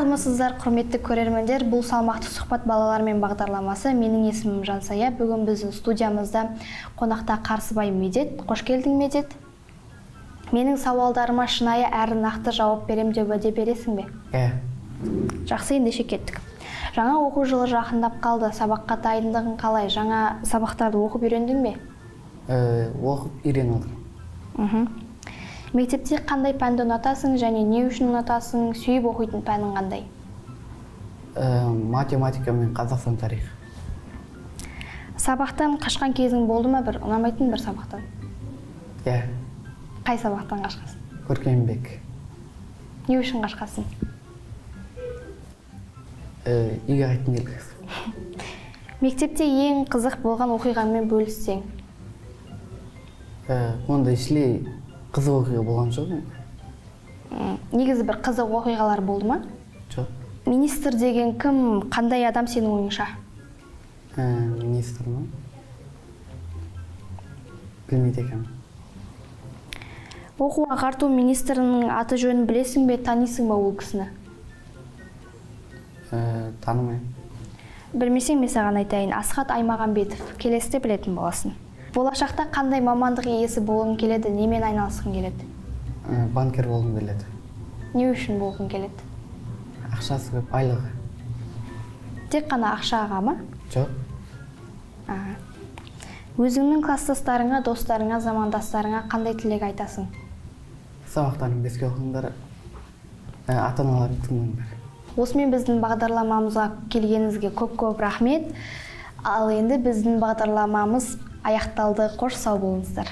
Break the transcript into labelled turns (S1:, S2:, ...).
S1: Армысыздар, құрметті көрермендер. Бұл салмақты сұхбат балалармен бағдарламасы. Менің есімім Жансая. Бүгін біздің студиямызда қонақта Қарсыбай Медет. Қош келдің, Медет. Менің сауалдарыма шынайы әрі нақты жауап берем деп уәде бересің бе? Жақсы, ендеше кеттік. Жаңа оқу жылы жақындап қалды. Сабаққа дайындығың қалай? Жаңа сабақтарды оқып үйрендің бе?
S2: Оқып үйреніп отырмын.
S1: Мектепте қандай пәнді ұнатасың және не үшін ұнатасың? Сүйіп оқитын пәнің қандай?
S2: Математика мен Қазақстан тарихы.
S1: Сабақтан қашқан кезің болды ма бір? Ұнамайтын бір сабақтан? Қай сабақтан қашқасың?
S2: Көркембек.
S1: Не үшін қашқасың?
S2: Үйге қайтқым келді.
S1: Мектепте ең қызық болған оқиғаңмен бөліссең?
S2: Онда ішілей қызық оқиға болған жоқ.
S1: Негізі бір қызық оқиғалар болды ма?
S2: Жоқ.
S1: Министр деген кім, қандай адам сенің ойыңша?
S2: Министр ма? Білмейді екенмін.
S1: Оқу ағарту министрінің аты жөнін білесің бе, танисың ба ол кісіні?
S2: Танымаймын.
S1: Білмесең мен саған айтайын. Асхат Аймағамбетов. Келесіде білетін боласың. Болашақта қандай мамандық иесі болғың келеді, немен айналысқың келеді?
S2: Банкер болғым келеді.
S1: Не үшін болғың келеді?
S2: Ақшасы көп, айлығы.
S1: Тек қана ақшаға ма?
S2: Жоқ.
S1: Өзіңнің класстастарыңа, достарыңа, замандастарыңа қандай тілек айтасың?
S2: Сабақтарын беске оқыңдар, ата-аналарын тыңдаңдар.
S1: Осымен біздің бағдарламамызға келгеніңізге көп рахмет. Ал енді біздің бағдарламамыз аяқталды. Қош сау болыңыздар.